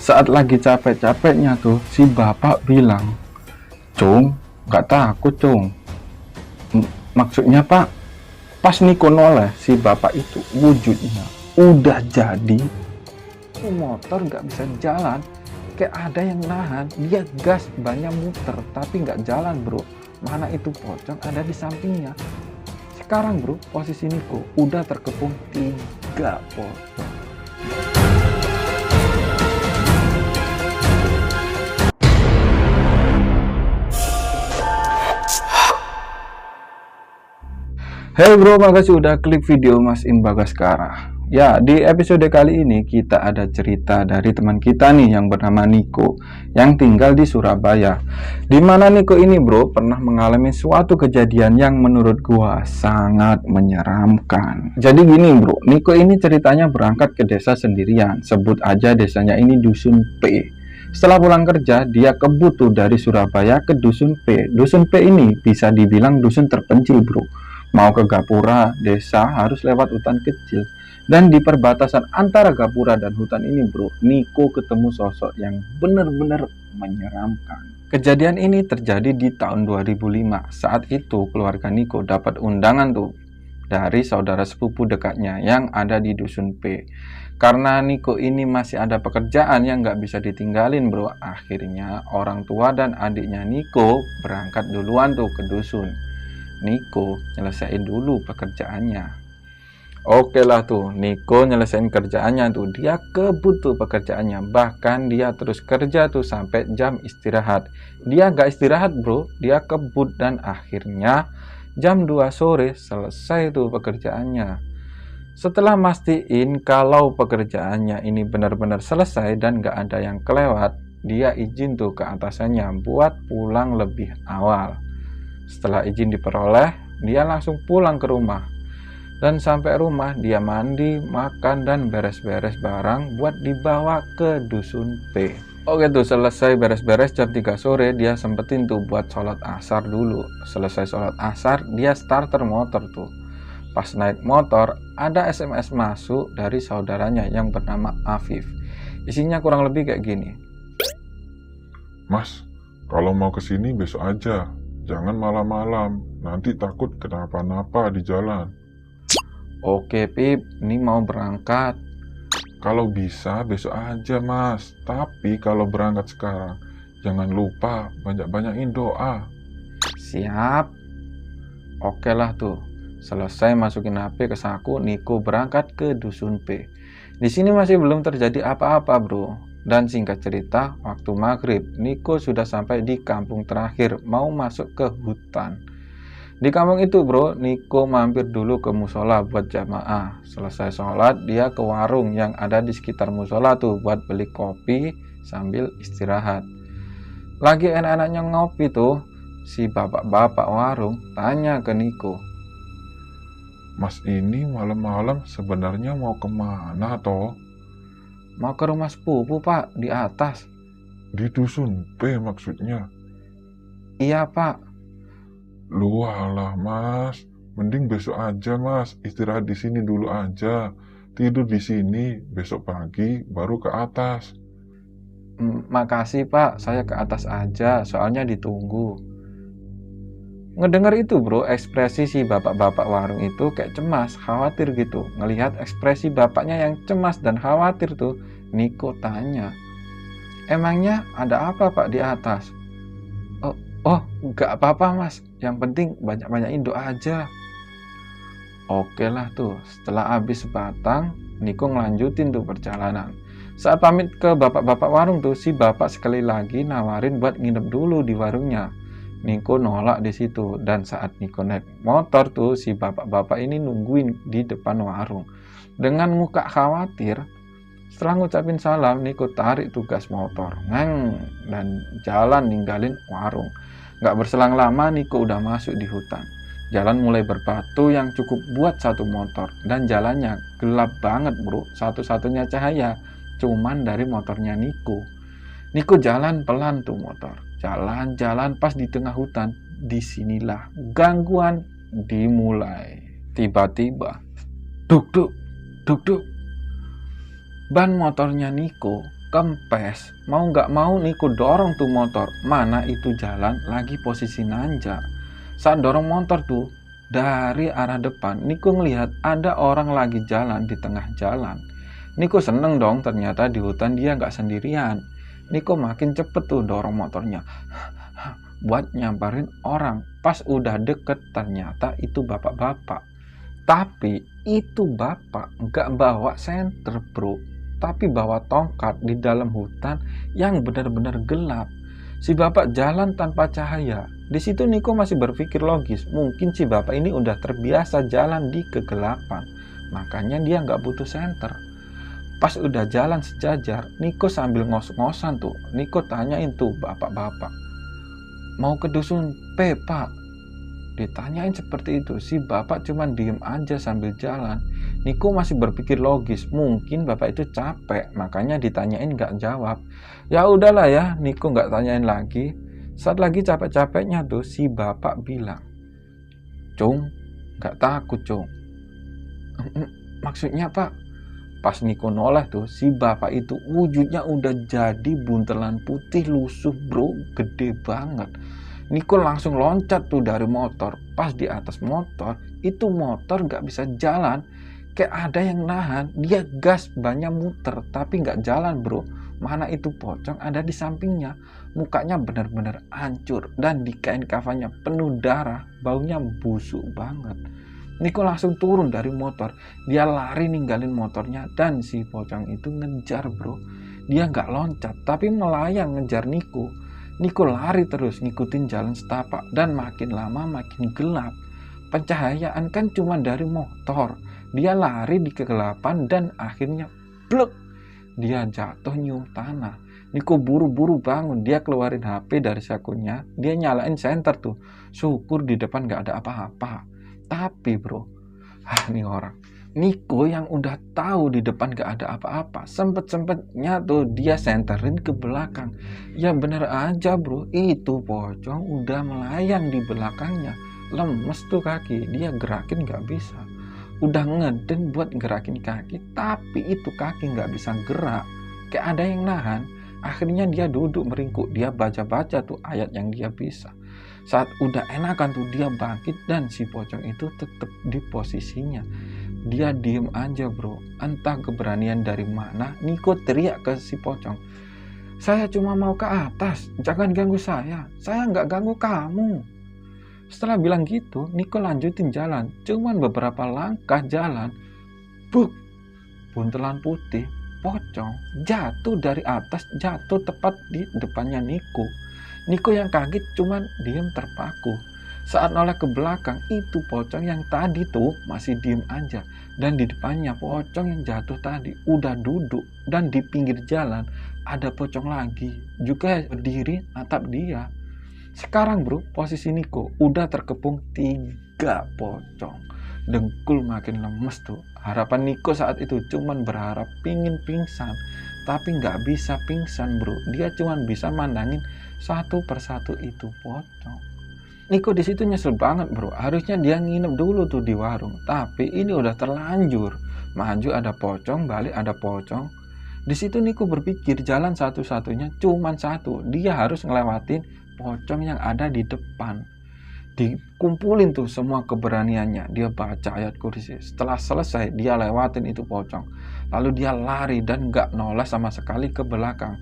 Saat lagi capek-capeknya tuh, si bapak bilang, "Cung, gak takut, Cung." Maksudnya, Pak, pas Niko noleh, si bapak itu wujudnya udah jadi motor gak bisa jalan. Kayak ada yang nahan, dia gas, banyak muter, tapi gak jalan, bro. Mana itu pocong ada di sampingnya. Sekarang, bro, posisi Niko udah terkepung 3 pocong. Hey bro, makasih udah klik video Mas Im Bagaskara. Ya, di episode kali ini kita ada cerita dari teman kita nih yang bernama Niko yang tinggal di Surabaya. Dimana Niko ini bro pernah mengalami suatu kejadian yang menurut gua sangat menyeramkan. Jadi gini bro, Niko ini ceritanya berangkat ke desa sendirian. Sebut aja desanya ini Dusun P. Setelah pulang kerja, dia kebut tuh dari Surabaya ke Dusun P. Dusun P ini bisa dibilang dusun terpencil bro. Mau ke Gapura desa harus lewat hutan kecil. Dan di perbatasan antara Gapura dan hutan ini bro, Niko ketemu sosok yang benar-benar menyeramkan. Kejadian ini terjadi di tahun 2005. Saat itu keluarga Niko dapat undangan tuh dari saudara sepupu dekatnya yang ada di Dusun P. Karena Niko ini masih ada pekerjaan yang nggak bisa ditinggalin bro, akhirnya orang tua dan adiknya Niko berangkat duluan tuh ke dusun. Niko nyelesain dulu pekerjaannya. Oke lah tuh, Niko nyelesain kerjaannya tuh. Dia kebut tuh pekerjaannya. Bahkan dia terus kerja tuh sampai jam istirahat. Dia gak istirahat bro, dia kebut dan akhirnya jam 2 sore selesai tuh pekerjaannya. Setelah mastiin kalau pekerjaannya ini benar-benar selesai dan gak ada yang kelewat, dia izin tuh ke atasannya buat pulang lebih awal. Setelah izin diperoleh, dia langsung pulang ke rumah. Dan sampai rumah, dia mandi, makan, dan beres-beres barang buat dibawa ke Dusun P. Oke tuh, selesai beres-beres jam 3 sore, dia sempetin tuh buat sholat asar dulu. Selesai sholat asar, dia starter motor tuh. Pas naik motor, ada SMS masuk dari saudaranya yang bernama Afif. Isinya kurang lebih kayak gini. "Mas, kalau mau kesini besok aja. Jangan malam-malam, nanti takut kenapa-napa di jalan." "Oke Pip, ini mau berangkat." "Kalau bisa besok aja mas, tapi kalau berangkat sekarang, jangan lupa banyak-banyakin doa." "Siap." Oke lah tuh. Selesai masukin HP ke saku, Niko berangkat ke Dusun P. Di sini masih belum terjadi apa-apa bro. Dan singkat cerita, waktu maghrib, Niko sudah sampai di kampung terakhir, mau masuk ke hutan. Di kampung itu bro, Niko mampir dulu ke musola buat jamaah. Selesai sholat, dia ke warung yang ada di sekitar musola tuh buat beli kopi sambil istirahat. Lagi enak-enaknya ngopi tuh, si bapak-bapak warung tanya ke Niko. "Mas ini malam-malam sebenarnya mau kemana toh?" "Mau ke rumah sepupu pak, di atas." "Di Dusun P maksudnya?" "Iya pak." "Lu alah mas, mending besok aja mas, istirahat di sini dulu aja. Tidur di sini, besok pagi baru ke atas." "Makasih pak, saya ke atas aja, soalnya ditunggu." Ngedenger itu bro, ekspresi si bapak-bapak warung itu kayak cemas, khawatir gitu. Ngelihat ekspresi bapaknya yang cemas dan khawatir tuh, Niko tanya, "Emangnya ada apa pak di atas?" Oh, nggak apa-apa mas, yang penting banyak-banyakin doa aja." Oke lah tuh, setelah habis sebatang, Niko ngelanjutin tuh perjalanan. Saat pamit ke bapak-bapak warung tuh, si bapak sekali lagi nawarin buat nginep dulu di warungnya. Niko nolak di situ, dan saat Niko naik motor tuh, si bapak-bapak ini nungguin di depan warung. Dengan muka khawatir, setelah ngucapin salam, Niko tarik tugas motor, dan jalan ninggalin warung. Gak berselang lama, Niko udah masuk di hutan. Jalan mulai berbatu yang cukup buat satu motor, dan jalannya gelap banget bro, satu-satunya cahaya cuman dari motornya Niko. Niko jalan pelan tuh motor, jalan-jalan pas di tengah hutan. Disinilah gangguan dimulai. Tiba-tiba, duk duk, duk duk, ban motornya Niko kempes. Mau nggak mau Niko dorong tuh motor. Mana itu jalan lagi posisi nanjak. Saat dorong motor tuh dari arah depan, Niko ngelihat ada orang lagi jalan di tengah jalan. Niko seneng dong, ternyata di hutan dia nggak sendirian. Niko makin cepet tuh dorong motornya buat nyamperin orang. Pas udah deket ternyata itu bapak-bapak. Tapi itu bapak nggak bawa senter bro, tapi bawa tongkat di dalam hutan yang benar-benar gelap. Si bapak jalan tanpa cahaya. Di situ Niko masih berpikir logis, mungkin si bapak ini udah terbiasa jalan di kegelapan, makanya dia nggak butuh senter. Pas udah jalan sejajar, Niko sambil ngos-ngosan tuh. Niko tanyain tuh bapak-bapak, mau ke dusun P pak? Ditanyain seperti itu, si bapak cuman diem aja sambil jalan. Niko masih berpikir logis, mungkin bapak itu capek, makanya ditanyain gak jawab. Ya udahlah ya, Niko gak tanyain lagi. Saat lagi capek-capeknya tuh, si bapak bilang, Cung, gak takut Cung. Maksudnya pak? Pas Niko noleh tuh, si bapak itu wujudnya udah jadi buntelan putih lusuh bro, gede banget. Niko langsung loncat tuh dari motor. Pas di atas motor, itu motor gak bisa jalan. Kayak ada yang nahan, dia gas banyak muter, tapi gak jalan bro. Mana itu pocong ada di sampingnya. Mukanya benar-benar hancur, dan di kain kafannya penuh darah, baunya busuk banget. Niko langsung turun dari motor. Dia lari ninggalin motornya, dan si pocong itu ngejar bro. Dia gak loncat, tapi melayang ngejar Niko. Niko lari terus ngikutin jalan setapak, dan makin lama makin gelap. Pencahayaan kan cuma dari motor. Dia lari di kegelapan dan akhirnya blek. Dia jatuh nyium tanah. Niko buru-buru bangun. Dia keluarin HP dari sakunya. Dia nyalain senter tuh. Syukur di depan gak ada apa-apa. Tapi bro, nih orang Niko yang udah tahu di depan gak ada apa-apa, sempet-sempetnya tuh dia senterin ke belakang. Ya bener aja bro, itu pocong udah melayang di belakangnya. Lemes tuh kaki, dia gerakin gak bisa. Udah ngeden buat gerakin kaki, tapi itu kaki gak bisa gerak. Kayak ada yang nahan. Akhirnya dia duduk meringkuk, dia baca-baca tuh ayat yang dia bisa. Saat udah enakan tuh dia bangkit, dan si pocong itu tetap di posisinya. Dia diem aja bro. Entah keberanian dari mana, Niko teriak ke si pocong, saya cuma mau ke atas, jangan ganggu saya nggak ganggu kamu. Setelah bilang gitu, Niko lanjutin jalan. Cuman beberapa langkah jalan, buk, buntelan putih pocong jatuh dari atas, jatuh tepat di depannya Niko. Niko yang kaget cuman diem terpaku. Saat noleh ke belakang, itu pocong yang tadi tuh masih diem aja. Dan di depannya pocong yang jatuh tadi udah duduk. Dan di pinggir jalan ada pocong lagi, juga berdiri natap dia. Sekarang bro, posisi Niko udah terkepung 3 pocong. Dengkul makin lemes tuh. Harapan Niko saat itu cuman berharap pingin pingsan, tapi nggak bisa pingsan bro. Dia cuman bisa mandangin satu persatu itu pocong. Niko di situ nyesel banget bro. Harusnya dia nginep dulu tuh di warung, tapi ini udah terlanjur. Maju ada pocong, balik ada pocong. Di situ Niko berpikir jalan satu-satunya cuman satu. Dia harus ngelewatin pocong yang ada di depan. Dikumpulin tuh semua keberaniannya. Dia baca ayat kursi. Setelah selesai dia lewatin itu pocong. Lalu dia lari dan gak noleh sama sekali ke belakang.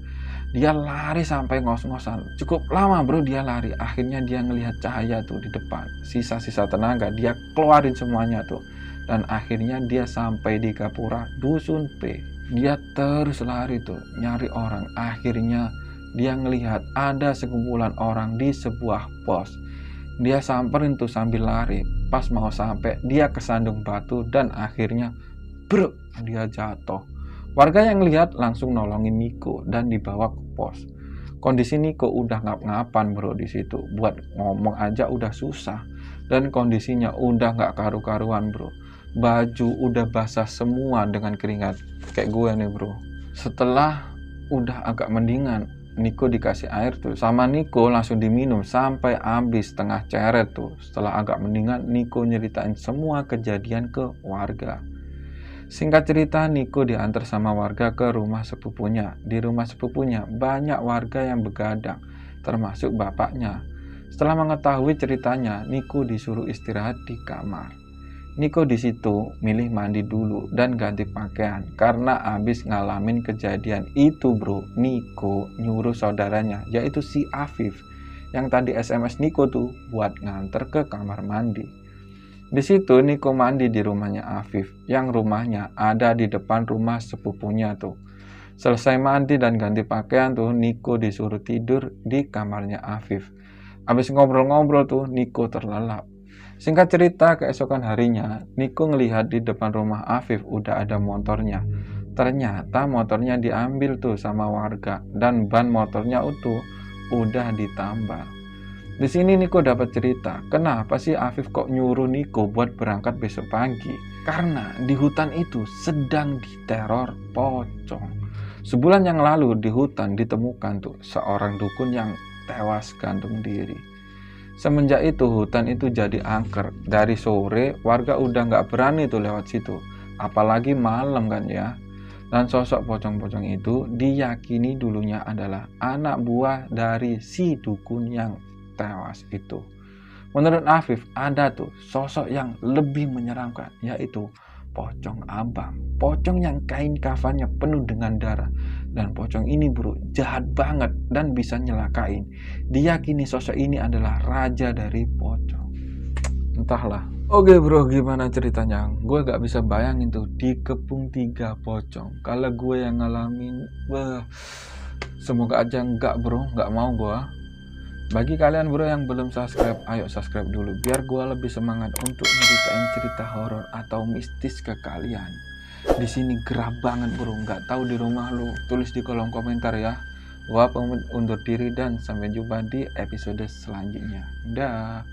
Dia lari sampai ngos-ngosan. Cukup lama bro dia lari. Akhirnya dia ngelihat cahaya tuh di depan. Sisa-sisa tenaga dia keluarin semuanya tuh. Dan akhirnya dia sampai di Gapura Dusun P. Dia terus lari tuh nyari orang. Akhirnya dia ngelihat ada sekumpulan orang di sebuah pos. Dia samperin tuh sambil lari. Pas mau sampai dia kesandung batu dan akhirnya bruk, dia jatuh. Warga yang lihat langsung nolongin Niko dan dibawa ke pos. Kondisi Niko udah ngap-ngapan bro di situ. Buat ngomong aja udah susah. Dan kondisinya udah nggak karu-karuan bro. Baju udah basah semua dengan keringat. Kayak gue nih bro. Setelah udah agak mendingan, Niko dikasih air tuh. Sama Niko langsung diminum sampai habis setengah ceret tuh. Setelah agak mendingan, Niko nyeritain semua kejadian ke warga. Singkat cerita, Niko diantar sama warga ke rumah sepupunya. Di rumah sepupunya banyak warga yang begadang, termasuk bapaknya. Setelah mengetahui ceritanya, Niko disuruh istirahat di kamar. Niko di situ milih mandi dulu dan ganti pakaian karena abis ngalamin kejadian itu, bro. Niko nyuruh saudaranya, yaitu si Afif, yang tadi SMS Niko tuh buat nganter ke kamar mandi. Di situ Niko mandi di rumahnya Afif, yang rumahnya ada di depan rumah sepupunya tuh. Selesai mandi dan ganti pakaian tuh, Niko disuruh tidur di kamarnya Afif. Habis ngobrol-ngobrol tuh, Niko terlelap. Singkat cerita, keesokan harinya, Niko ngelihat di depan rumah Afif udah ada motornya. Ternyata motornya diambil tuh sama warga dan ban motornya udah ditambal. Di sini Niko dapat cerita, kenapa sih Afif kok nyuruh Niko buat berangkat besok pagi? Karena di hutan itu sedang diteror pocong. Sebulan yang lalu di hutan ditemukan tuh seorang dukun yang tewas gantung diri. Semenjak itu hutan itu jadi angker. Dari sore warga udah nggak berani tuh lewat situ, apalagi malam kan ya. Dan sosok pocong-pocong itu diyakini dulunya adalah anak buah dari si dukun yang tewas itu. Menurut Afif ada tuh sosok yang lebih menyeramkan, yaitu pocong abang. Pocong yang kain kafannya penuh dengan darah. Dan pocong ini bro jahat banget dan bisa nyelakain. Diyakini sosok ini adalah raja dari pocong. Entahlah. Oke bro, gimana ceritanya? Gue gak bisa bayangin tuh dikepung 3 pocong. Kalau gue yang ngalamin, semoga aja enggak bro, gak mau gue. Bagi kalian bro yang belum subscribe, ayo subscribe dulu biar gue lebih semangat untuk nyeritain cerita horor atau mistis ke kalian. Di sini gerah banget bro, nggak tahu di rumah lu, tulis di kolom komentar ya. Gua pamit undur diri dan sampai jumpa di episode selanjutnya. Dah.